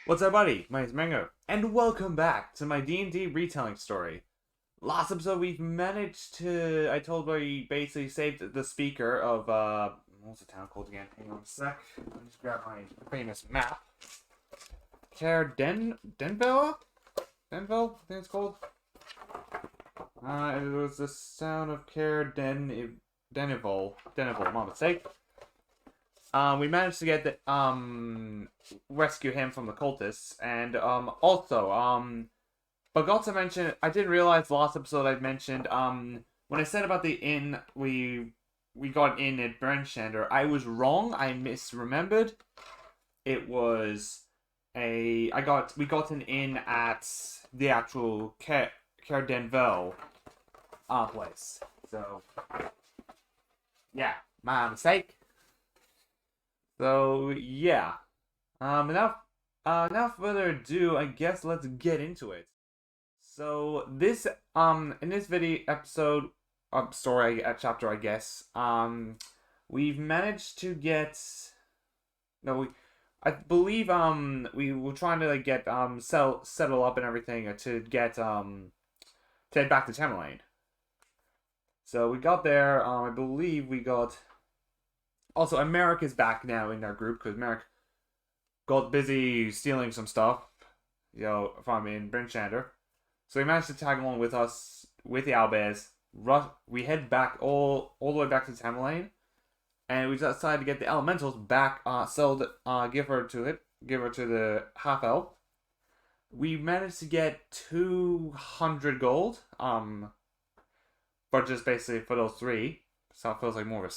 What's up, buddy? My name's Mango, and welcome back to my D&D retelling story. Last episode, we've managed to... I told we basically saved the speaker of, what's the town called again? Hang on a sec. Let me just grab my famous map. Denville? Denville, I think it's called. It was the sound of Deniville, my mistake. We managed to get the, rescue him from the cultists, and, also, forgot to mention, I didn't realize last episode I mentioned, when I said about the inn, we got in at Brenchander, I was wrong, I misremembered. It was we got an inn at the actual Caer Denville, place. So, yeah, my mistake. So, yeah. Without further ado, I guess let's get into it. So, in this video episode, chapter, I guess, we've managed to get, I believe, we were trying to, like, get, settle up and everything to get, to head back to Tamerlane. So, we got there, I believe we got... Also, America's back now in our group because Merrick got busy stealing some stuff, from in Brinchander. So he managed to tag along with us with the Owlbears. We head back all the way back to Tamerlane, and we decided to get the Elementals back. Give her to the half elf. We managed to get 200 gold. But just basically for those three. So it feels like more of a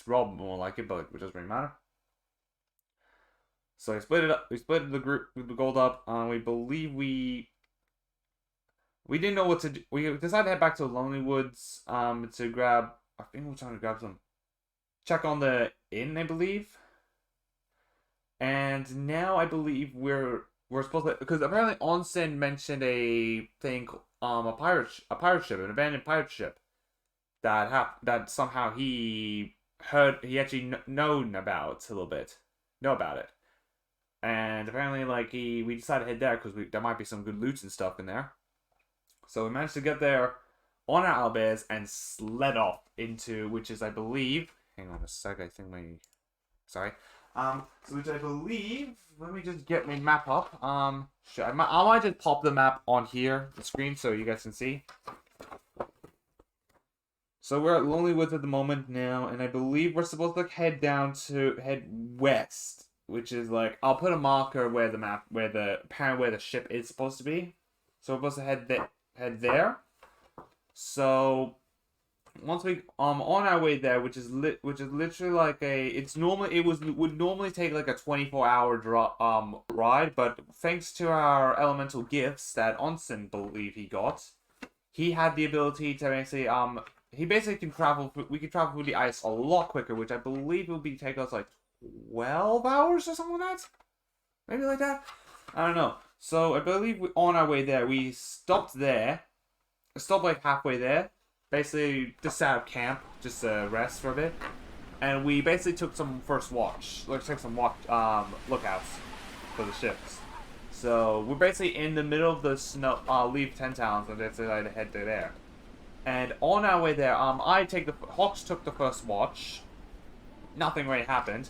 rob, more like it, but it doesn't really matter. So we split it up. We split the gold up. We believe we didn't know what to do. We decided to head back to Lonely Woods. To grab. I think we were trying to grab some. Check on the inn, I believe. And now I believe we're supposed to, because apparently Onsen mentioned a thing, a pirate ship, an abandoned pirate ship. That somehow he actually known about a little bit, know about it, and apparently we decided to head there because there might be some good loot and stuff in there. So we managed to get there on our owlbears and sled off into, which is, I believe, hang on a sec, I think sorry, so which I believe, let me just get my map up. I might just pop the map on here, the screen, so you guys can see. So we're at Lonely Woods at the moment now, and I believe we're supposed to head west, which is I'll put a marker where the ship is supposed to be. So we're supposed to head there. So once we on our way there, which is literally would normally take like a 24-hour ride, but thanks to our elemental gifts that Onsen believe he got, he had the ability to basically he basically can travel. We can travel through the ice a lot quicker, which I believe will take us like 12 hours or something like that. Maybe like that. I don't know. So I believe on our way there, we stopped there. Stopped like halfway there. Basically, just set up camp, just rest for a bit, and we basically took some first watch. Took some lookouts for the ships. So we're basically in the middle of the snow. Leave 10 towns and decided to head to there. And on our way there, Hawks took the first watch. Nothing really happened.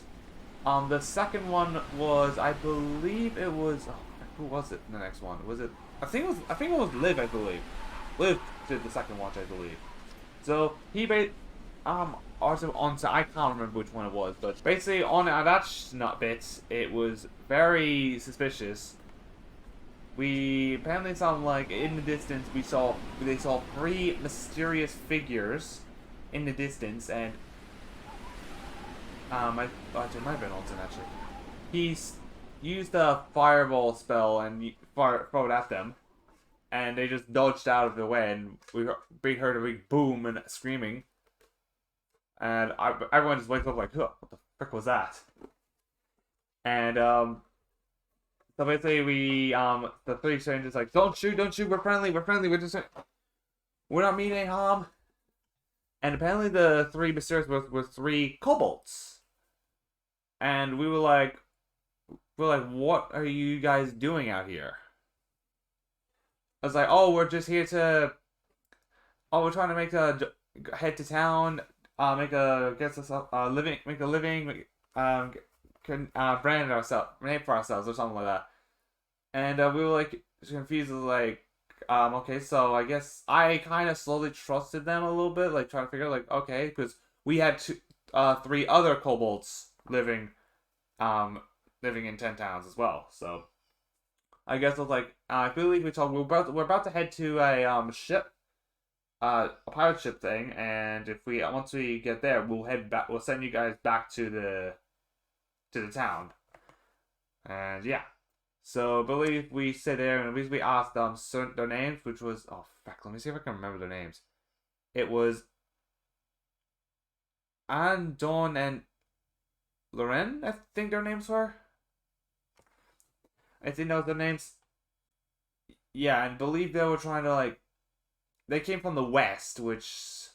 The second one was, I believe it was, who was it? The next one was it? I think it was Liv. I believe Liv did the second watch. I believe. So he also I can't remember which one it was, but basically on that bit, it was very suspicious. We apparently saw in the distance they saw three mysterious figures in the distance, and it might have been Alton actually. He used a fireball spell and throw it at them, and they just dodged out of the way, and we heard a big boom and screaming, and everyone just wakes up like, huh, what the frick was that? And so basically, the three strangers don't shoot, we're friendly, we're not meaning any harm. And apparently the three mysterious were three kobolds. And we were like, we're like, what are you guys doing out here? I was like, oh, we're just here to, oh, we're trying to make a head to town, make a get us a living, make a living, um, brand ourselves, name for ourselves or something like that. And we were like confused, like, okay, so I guess I kind of slowly trusted them a little bit, like trying to figure out, like, okay, because we had three other kobolds um, living in 10 towns as well. So I guess it was like, I believe we're about to head to a ship, a pirate ship thing, and if we once we get there, we'll head back. We'll send you guys back to the town, and yeah. So I believe we sit there and we asked them certain their names, which was, oh fuck, let me see if I can remember their names. It was Anne, Dawn, and Loren, I think their names were. I think those were their names. Yeah, and believe they were trying to like they came from the west, which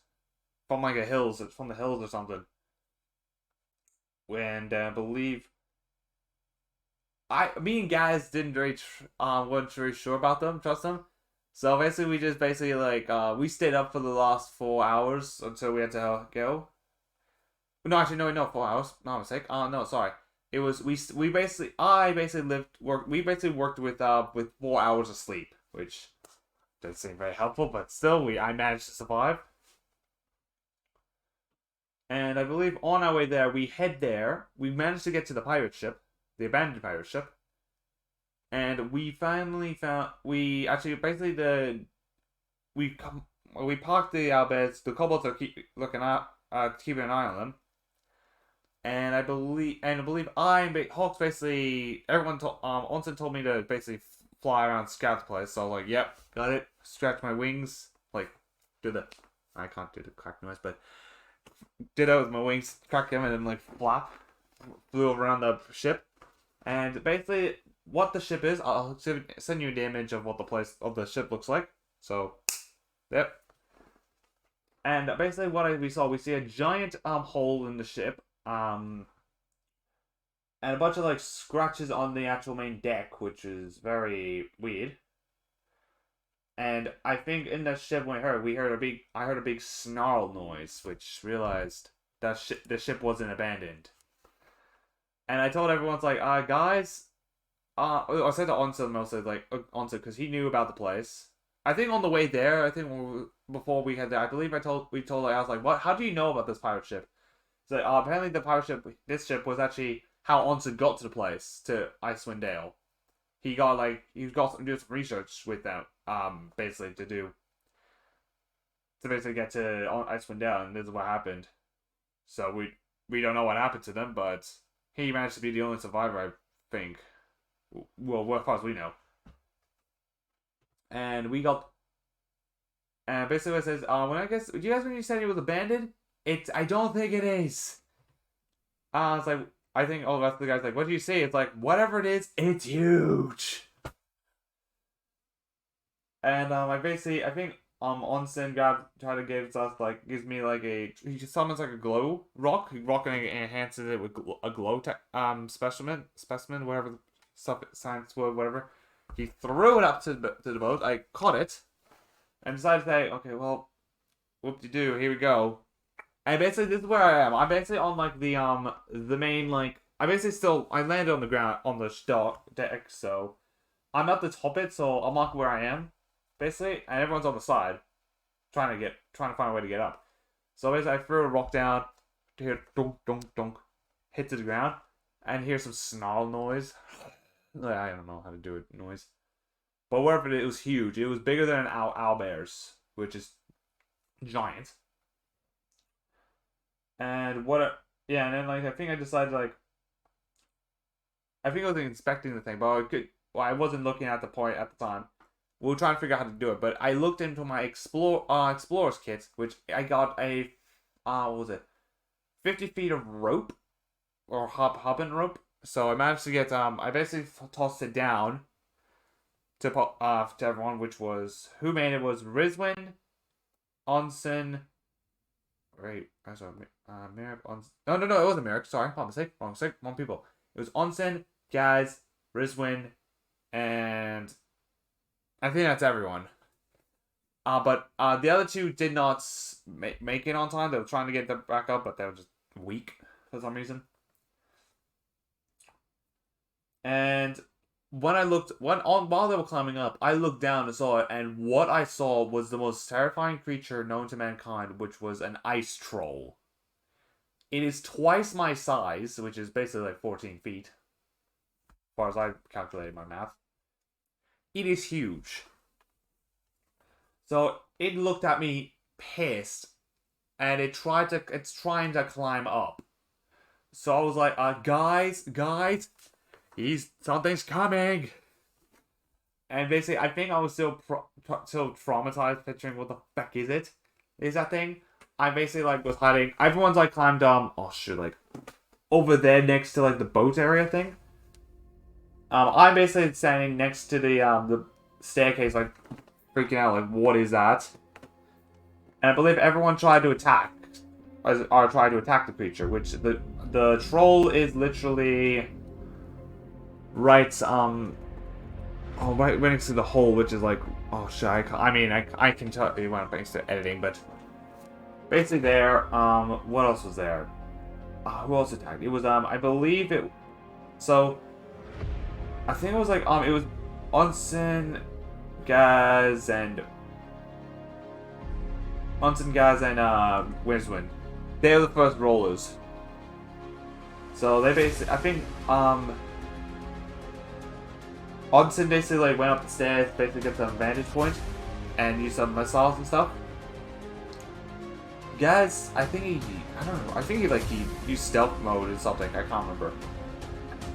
from like the hills, it's from the hills or something. And believe me and guys didn't weren't very sure about them, trust them. So basically, we just basically like we stayed up for the last 4 hours until we had to go. No, actually, no, 4 hours. No mistake. No, sorry. It was we basically I basically worked with 4 hours of sleep, which doesn't seem very helpful, but still I managed to survive. And I believe on our way there, we head there. We managed to get to the pirate ship, the abandoned pirate ship, and we finally found. We actually basically we parked the beds. The kobolds are looking at keeping an eye on them. And I believe Hawks basically everyone told Onsen told me to basically fly around scout the place. So I was like, yep, got it. Scratch my wings, like do the I can't do the crack noise, but did that with my wings, cracked them, and then like flap, flew around the ship. And basically, what the ship is, I'll send you the image of what the place of the ship looks like. So, yep. And basically, we see a giant hole in the ship, and a bunch of like scratches on the actual main deck, which is very weird. And I think in that ship when I heard a big snarl noise, which realized that the ship wasn't abandoned. And I told everyone, it's like, guys, I said to Onsen mostly, like, Onsen, because he knew about the place. I think on the way there, before we had that, I believe we told, like, I was like, what, how do you know about this pirate ship? So, apparently this ship was actually how Onsen got to the place, to Icewind Dale. He got to do some research with them, basically to basically get to Icewind Dale, and this is what happened. So we don't know what happened to them, but he managed to be the only survivor, I think. Well, as far as we know. And we got, and basically it says, do you guys when you said it was abandoned? I don't think it is. It's like, I think all the rest of the guys like, what do you say? It's like, whatever it is, it's huge. And I think Onsen tried to give us like gives me like he summons like a glow rock. Rock and enhances it with a glow specimen whatever the stuff science word whatever. He threw it up to the boat. I caught it, and decided to say, okay, well, whoop de doo, here we go. And basically, this is where I am. I'm basically on like the main like. I landed on the ground on the deck, so I'm at the top of it, so I'm not where I am, basically, and everyone's on the side, trying to find a way to get up. So basically, I threw a rock down, to hear dunk dunk dunk, hit to the ground, and hear some snarl noise. I don't know how to do it noise, but wherever it was huge. It was bigger than an owlbear's, which is giant. And yeah, and then like I think I decided like I think I was inspecting the thing, but I wasn't looking at the point at the time. We were trying to figure out how to do it, but I looked into my explorer's kit, which I got a what was it, 50 feet of rope or hopping rope. So I managed to get I basically tossed it down to everyone, which was who made it was Rizwin, Onsen. Wait, I'm sorry, Merrick. No, it wasn't Merrick. Sorry, wrong mistake. Wrong people. It was Onsen, Gaz, Rizwin, and I think that's everyone. But the other two did not make it on time. They were trying to get them back up, but they were just weak for some reason. And when while they were climbing up, I looked down and saw it, and what I saw was the most terrifying creature known to mankind, which was an ice troll. It is twice my size, which is basically like 14 feet, as far as I calculated my math. It is huge. So it looked at me pissed, and it's trying to climb up. So I was like, guys, something's coming. And basically, I think I was still traumatized, picturing what the fuck is it? Is that thing? I basically like was hiding. Everyone's like climbed like over there next to like the boat area thing. I'm basically standing next to the staircase, like freaking out, like what is that? And I believe everyone tried to attack, or tried to attack the creature, which the troll is literally right right next to the hole, which is like, oh shit, I can tell you when I'm thanks to editing, but basically there. What else was there? Who else attacked? It was I believe it. So I think it was like it was Onsen, Gaz, and Rizwin. They were the first rollers. So they basically, I think Onsen basically like went up the stairs, basically get some vantage point, and used some missiles and stuff. Gaz, I don't know. I think he used stealth mode or something. I can't remember.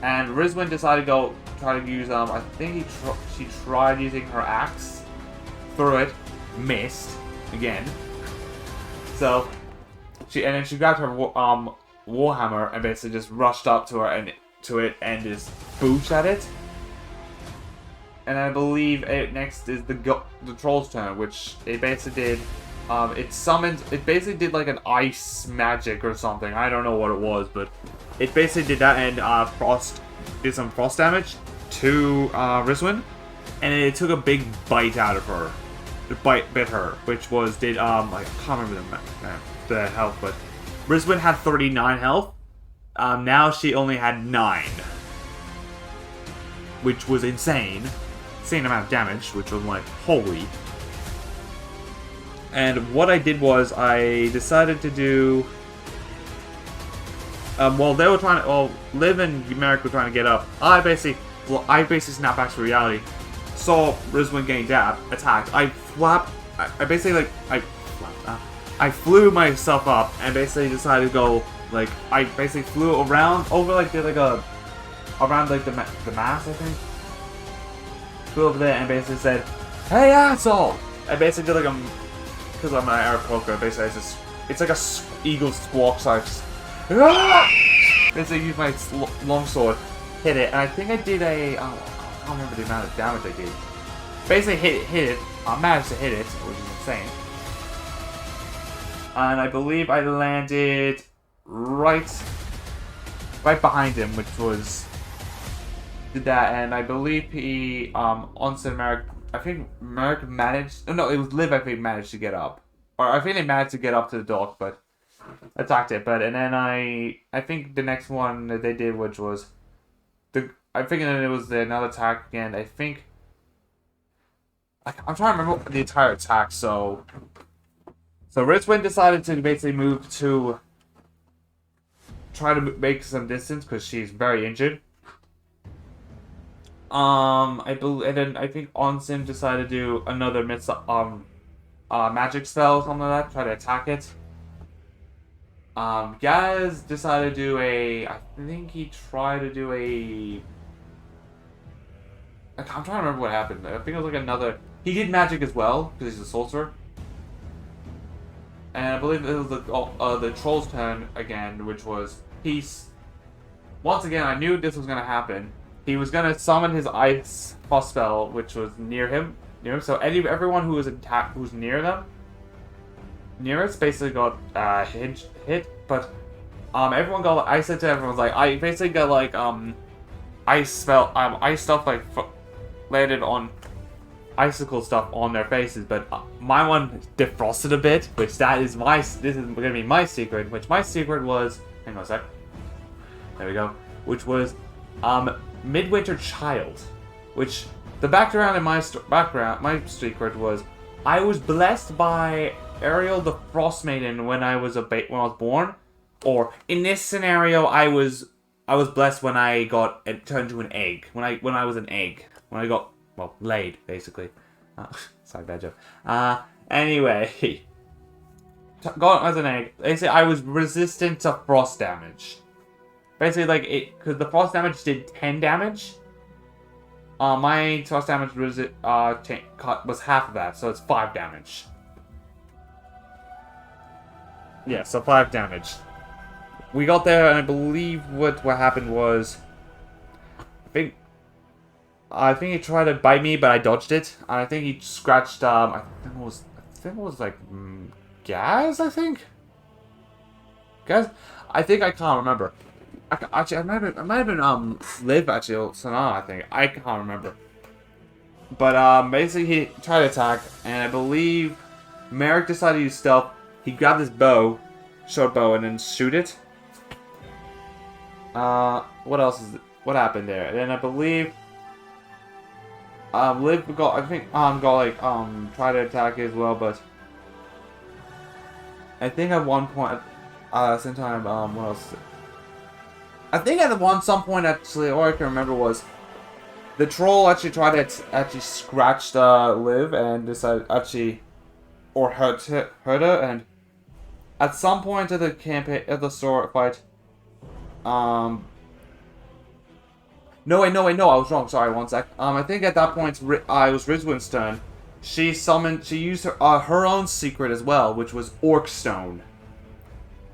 And Rizwin decided to try to use I think she tried using her axe, threw it, missed again. So then she grabbed her warhammer and basically just rushed up to her and just booshed at it. And I believe next is the troll's turn, which it basically did. It basically did like an ice magic or something. I don't know what it was, but it basically did that and did some frost damage to Rizwin, and it took a big bite out of her. It bit her, which did I can't remember the health, but Rizwin had 39 health. Now she only had 9, which was insane amount of damage, which was like holy. And what I did was I decided to do. While they were Liv and Merrick were trying to get up, I basically snapped back to reality. Saw Rizwin getting attacked. I flew myself up and basically decided to go I basically flew around around the mast, I think. Flew over there and basically said, "Hey asshole!" I basically did because I'm an Arab poker. Basically, it's like a eagle squawk, so I just basically used my longsword, hit it, and I think I did I can't remember the amount of damage I did. Basically hit it. I managed to hit it, which is insane. And I believe I landed right behind him, which was did that, and I believe he Onsen Merrick. I think Merrick managed. No, it was Liv. I think managed to get up, or I think they managed to get up to the dock, but attacked it. And then I think the next one that they did, which was I think it was another attack again. I think I'm trying to remember the entire attack. So Rizwin decided to basically move to try to make some distance because she's very injured. I believe, and then I think Onsen decided to do another magic spell or something like that, try to attack it. Gaz decided to do I think he tried to do I'm trying to remember what happened. I think it was he did magic as well, because he's a sorcerer. And I believe it was the troll's turn again, which was once again, I knew this was going to happen. He was going to summon his ice frost spell, which was near him. So everyone who was who's near them, nearest, basically got hit. But everyone got. I said to everyone, I basically got ice stuff like landed on icicle stuff on their faces, but my one defrosted a bit, which this is gonna be my secret, which my secret was, hang on a sec, there we go, which was, Midwinter Child, which, the background in my secret was, I was blessed by Ariel the Frost Maiden when I was born, or, in this scenario, I was blessed when I got turned to an egg, when I was an egg, when I got, well, laid, basically. Sorry, bad joke. Anyway. Got as an egg. They say I was resistant to frost damage. Basically, like, because the frost damage did 10 damage. My frost damage was half of that, so it's 5 damage. Yeah, so 5 damage. We got there, and I believe what happened was, I think he tried to bite me, but I dodged it. And I think he scratched, I think it was like, Gaz, I think? Gaz? I think I can't remember. Actually, I might have been, Liv, actually, or Sana, I think. I can't remember. But, basically, he tried to attack, and I believe Merrick decided to use stealth. He grabbed his short bow, and then shoot it. What happened there? And then I believe Liv tried to attack it as well, but I think at one point, same time, what else? I think at some point, actually, all I can remember was the troll actually tried to scratch Liv and decided or hurt her, and at some point of the campaign, of the sword fight, No, I was wrong. Sorry, one sec. I think at that point, it was Rizwin's turn. She used her own secret as well, which was Orc Stone.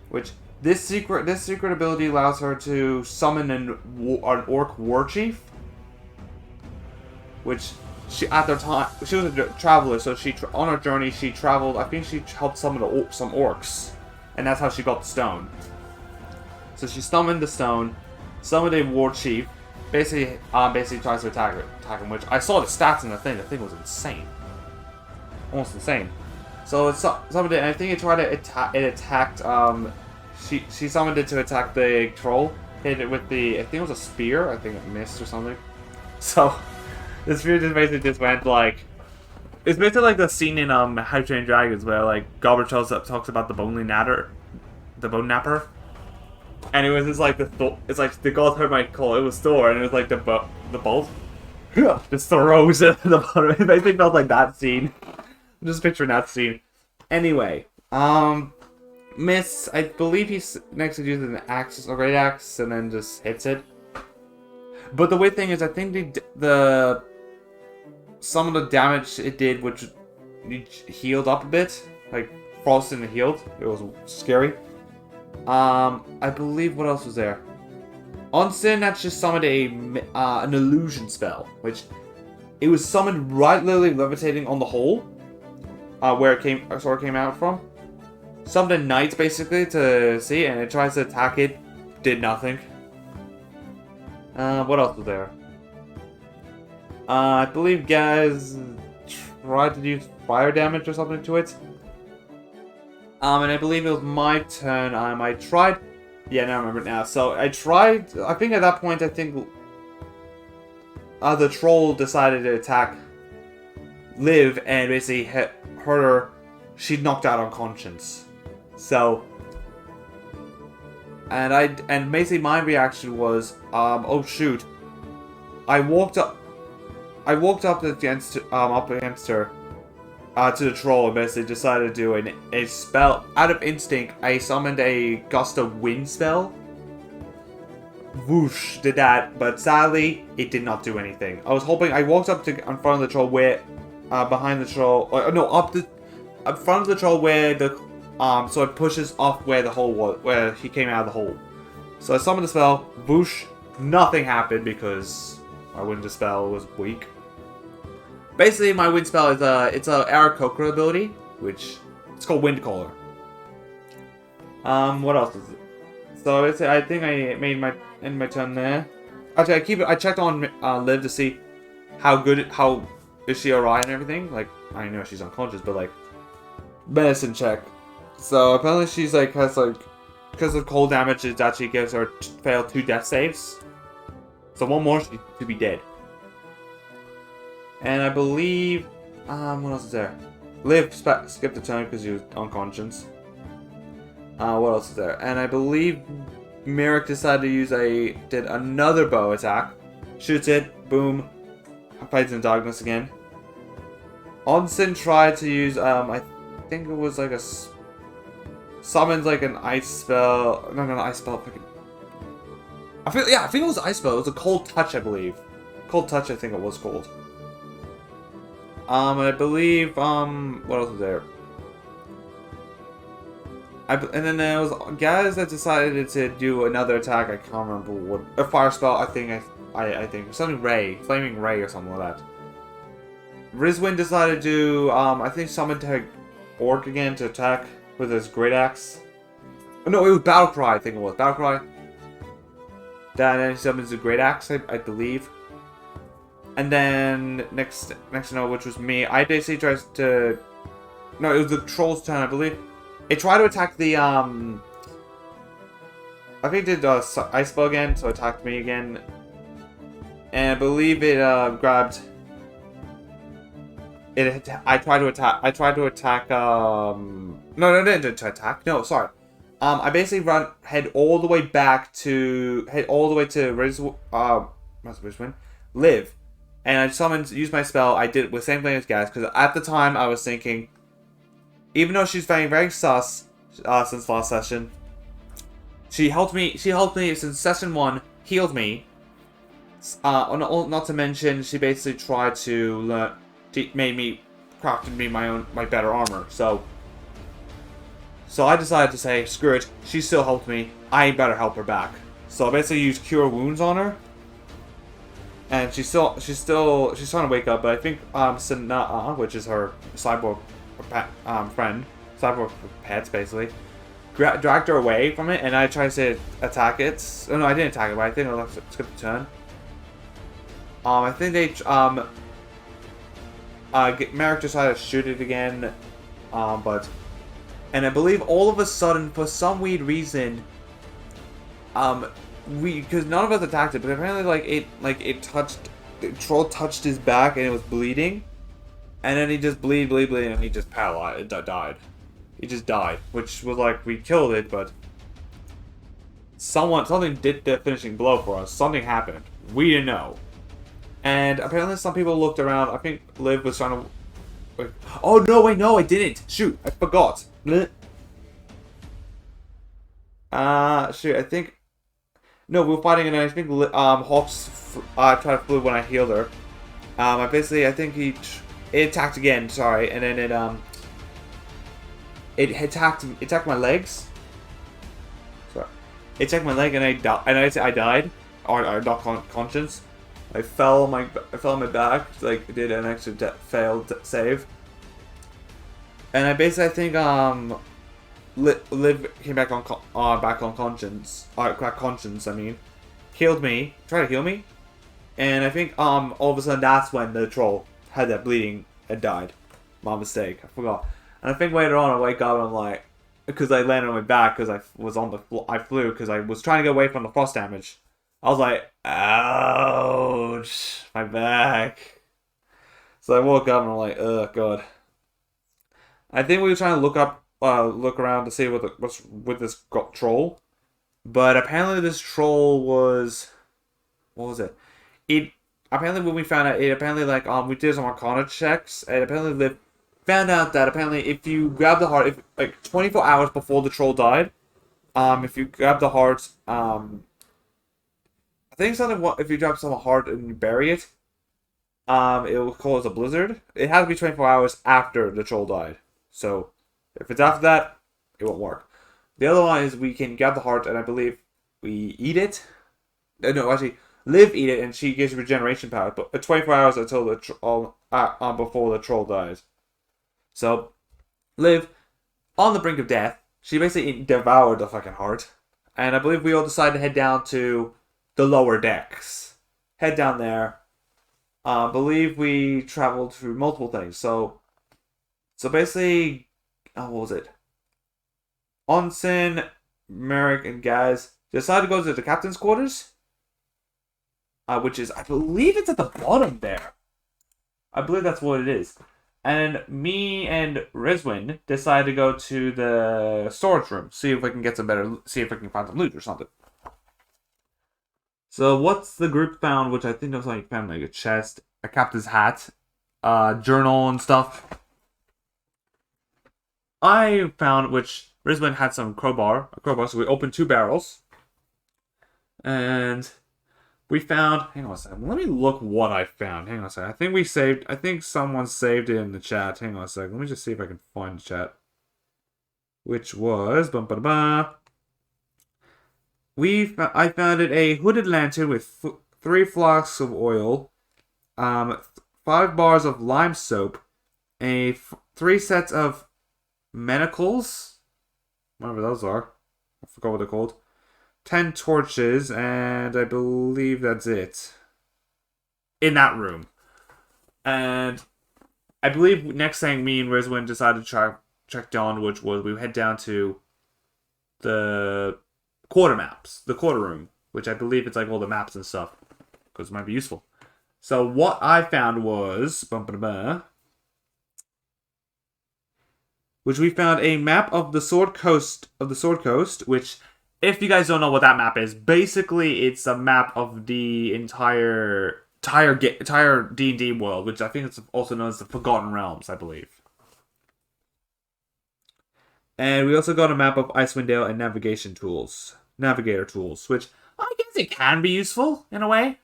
Which, this secret ability allows her to summon an Orc Warchief. Which, she was a traveler, so on her journey, she traveled, I think she helped summon some orcs. And that's how she got the stone. So she summoned the stone, summoned a Warchief, basically tries to attack him, which I saw the stats in the thing. The thing was insane, almost insane. So it summoned it, and I think it tried to attack. It attacked. She summoned it to attack the troll. Hit it with I think it was a spear. I think it missed or something. So the spear just went like. It's basically like the scene in How to Train Dragons where like Gorbachev talks about the bone napper. And it was just like it's like the gods heard my call. It was Thor, and it was like the bolt just throws it at the bottom. It basically felt like that scene. I'm just picturing that scene. Anyway, Miss, I believe he's next uses an axe, a great axe, and then just hits it. But the weird thing is, I think some of the damage it did, which healed up a bit, like frosted and healed. It was scary. I believe what else was there? On Sin, that's just summoned an illusion spell, which it was summoned right, literally levitating on the hole, where it came out from. Summoned a knight basically to see, and it tries to attack it. Did nothing. What else was there? I believe Gaz tried to do fire damage or something to it. And I believe it was my turn. I tried. Yeah, now I remember it now. So I tried. I think at that point, the troll decided to attack Liv and basically hurt her. She knocked out unconscious. So, and basically my reaction was, oh shoot. I walked up against her. To the troll, and basically decided to do a spell. Out of instinct, I summoned a gust of wind spell. Whoosh, did that, but sadly, it did not do anything. I walked up in front of the troll behind the troll, up front of the troll where so it pushes off where the hole was, where he came out of the hole. So I summoned the spell, whoosh, nothing happened because my wind spell was weak. Basically, my wind spell is it's a Aarakocra ability, which it's called Wind Caller. What else is it? So I think I made my turn there. Actually, I checked on Liv to see how is she alright and everything. Like, I know she's unconscious, but like, medicine check. So apparently she's like has like because of cold damage, it actually gives her failed 2 death saves. So one more she to be dead. And I believe what else is there? Liv skipped a turn because he was unconscious. What else is there? And I believe Merrick decided to use did another bow attack. Shoots it, boom. Fights in darkness again. Onsen tried to use, I think it was like summons like an ice spell. No, not an ice spell. I think it was ice spell. It was a cold touch, I believe. Cold touch, I think it was called. And I believe, what else was there? And then there was guys that decided to do another attack. I can't remember what. A fire spell. I think something flaming ray or something like that. Rizwin decided to I think summon to Orc again to attack with his great axe. Oh, no, it was Battlecry. I think it was Battlecry. Then he summons the great axe, I believe. And then next to know, which was me, I basically tries to. No, it was the troll's turn, I believe. It tried to attack the, I think it did ice spell again, so it attacked me again. And I believe it grabbed. I tried to attack. No, I didn't attack. No, sorry. I basically head all the way to Rizwin, Liv, and I used my spell. I did the same thing as Gaz because at the time I was thinking. Even though she's very, very sus since last session, she helped me since session 1, healed me. Not to mention, she basically tried to learn. She crafted me my better armor. So I decided to say, screw it. She still helped me. I better help her back. So I basically used Cure Wounds on her, and she's trying to wake up. But I think Sanaa, which is her cyborg friend, cyborg pets basically, dragged her away from it, and I tried to attack it. Oh no, I didn't attack it, but I think I skipped the turn. I think they Merrick decided to shoot it again, and I believe all of a sudden, for some weird reason, because none of us attacked it, but apparently the troll touched his back and it was bleeding. And then he just bleed, and he just paralyzed, died. He just died, which was like, we killed it, but something did the finishing blow for us. Something happened. We didn't know. And apparently some people looked around. I think Liv was trying to... Wait. Oh, no, wait, no, I didn't. Shoot, I forgot. Shoot, I think... No, we were fighting, and I think Hawks tried to flew when I healed her. I think it attacked again, sorry, and then it attacked my legs. Sorry. It attacked my leg and I died. Or I got conscience. I fell on my back, like did an extra failed save. And I think Liv came back on conscience. Back conscience, I mean. Healed me, tried to heal me. And I think all of a sudden that's when the troll had that bleeding and died. My mistake. I forgot. And I think later on I wake up and I'm like, because I landed on my back because I flew because I was trying to get away from the frost damage. I was like, ouch, my back. So I woke up and I'm like, oh god. I think we were trying to look around to see what's with this troll, but apparently this troll was, what was it? Apparently when we found out, we did some Arcana checks, and apparently found out that apparently if you grab the heart, 24 hours before the troll died, if you grab the heart, I think if you drop some heart and you bury it, it will cause a blizzard. It has to be 24 hours after the troll died. So if it's after that, it won't work. The other one is we can grab the heart, and I believe we eat it. No, actually, Liv eat it, and she gives regeneration power, but 24 hours until the before the troll dies. So, Liv, on the brink of death, she basically devoured the fucking heart, and I believe we all decided to head down to the lower decks. Head down there. I believe we traveled through multiple things. So basically, what was it? Onsen, Merrick, and Gaz decided to go to the captain's quarters, which is, I believe it's at the bottom there. I believe that's what it is. And me and Rizwin decided to go to the storage room, see if we can find some loot or something. So what's the group found, which I think was like found like a chest, a captain's hat, journal and stuff. I found, which Rizwin had a crowbar, so we opened 2 barrels. And we found, hang on a second, let me look what I found. Hang on a second. I think someone saved it in the chat. Hang on a second. Let me just see if I can find the chat. Which was, I found it a hooded lantern with 3 flasks of oil, 5 bars of lime soap, 3 sets of manacles, whatever those are. I forgot what they're called. 10 torches, and I believe that's it. In that room. And I believe next thing me and Rizwin decided to check down, which was we head down to the quarter maps, the quarter room, which I believe it's like all the maps and stuff, because it might be useful. So what I found was, which we found a map of the Sword Coast, which, if you guys don't know what that map is, basically it's a map of the entire D&D world, which I think it's also known as the Forgotten Realms, I believe. And we also got a map of Icewind Dale and navigator tools, which I guess it can be useful in a way,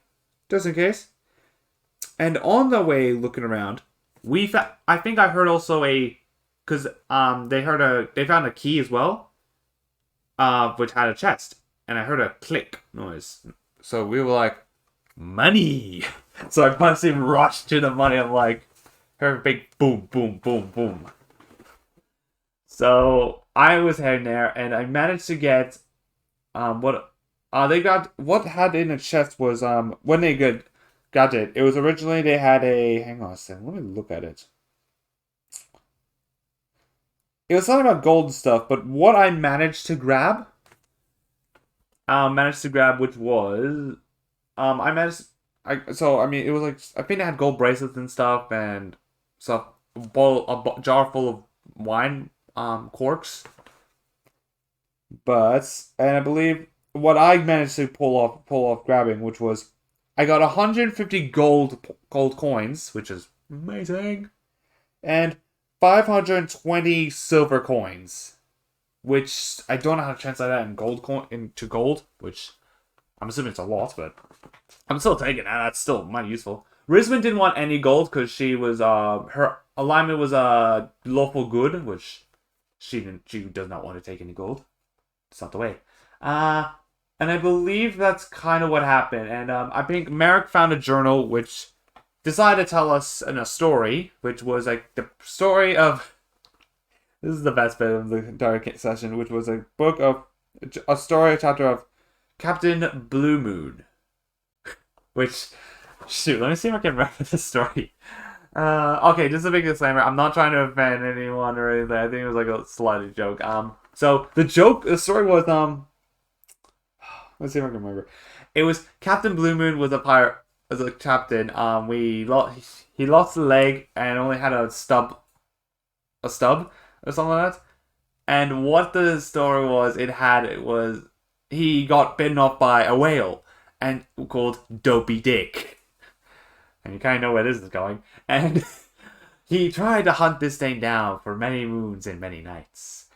just in case. And on the way looking around, I think I heard also because they found a key as well, which had a chest, and I heard a click noise. So we were like, money! So I constantly rushed to the money. I'm like, heard a big boom, boom, boom, boom. So I was heading there, and I managed to get what had in the chest was when they got it. It was originally they had a, hang on a second, let me look at it. It was something about gold stuff, but what I managed to grab, which was, it was like, I think they had gold bracelets and stuff, and stuff, a jar full of wine, corks. And I believe what I managed to pull off grabbing, which was, I got 150 gold coins, which is amazing, and 520 silver coins, which I don't know how to translate that into gold, which I'm assuming it's a lot, but I'm still taking that. That's still mighty useful. Rizwin didn't want any gold because she was her alignment was lawful good, which she does not want to take any gold. It's not the way. And I believe that's kind of what happened. And I think Merrick found a journal which decided to tell us in a story, which was like the story of. This is the best bit of the entire session, which was a chapter of Captain Blue Moon. Which, shoot, let me see if I can remember the story. Okay, just a big disclaimer. I'm not trying to offend anyone or anything. I think it was like a slight joke. So the story was let's see if I can remember. It was Captain Blue Moon was a pirate, as a captain. He lost a leg and only had a stub or something like that. And what the story was, he got bitten off by a whale and called Dopey Dick. And you kind of know where this is going. And he tried to hunt this thing down for many moons and many nights.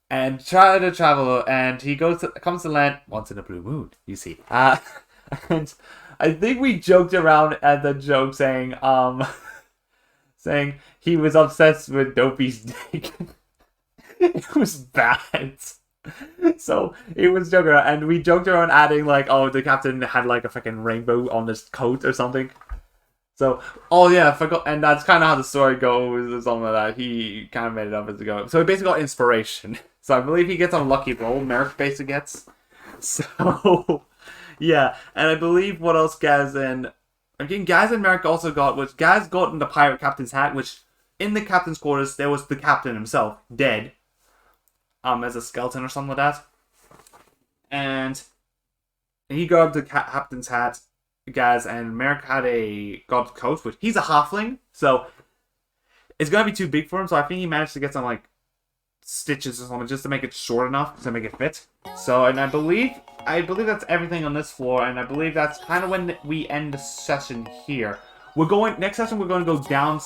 And tried to travel, and he comes to land once in a blue moon, you see. And I think we joked around at the joke saying he was obsessed with Dopey's dick. It was bad. So it was joking around, and we joked around adding like, oh, the captain had like a fucking rainbow on his coat or something. So, oh yeah, I forgot, and that's kind of how the story goes or something like that. He kind of made it up as it goes. So he basically got inspiration. So I believe he gets on lucky roll. Merrick basically gets. So Yeah, and I believe what else Gaz and again Gaz and Merrick also got was Gaz got in the pirate captain's hat, which in the captain's quarters there was the captain himself dead, as a skeleton or something like that, and he got the captain's hat. Gaz and Merrick had a got the coat, which he's a halfling, so it's gonna be too big for him. So I think he managed to get some like stitches or something just to make it short enough to make it fit. So, and I believe that's everything on this floor, and I believe that's kind of when we end the session here. We're going next session. We're going to go down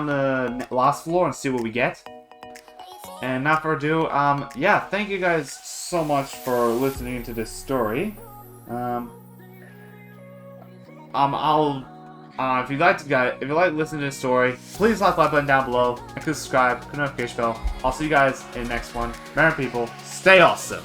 the last floor and see what we get. And not further ado, yeah, thank you guys so much for listening to this story. If you like listening to this story, please hit the like button down below and subscribe, click the notification bell. I'll see you guys in the next one. Remember, people, stay awesome.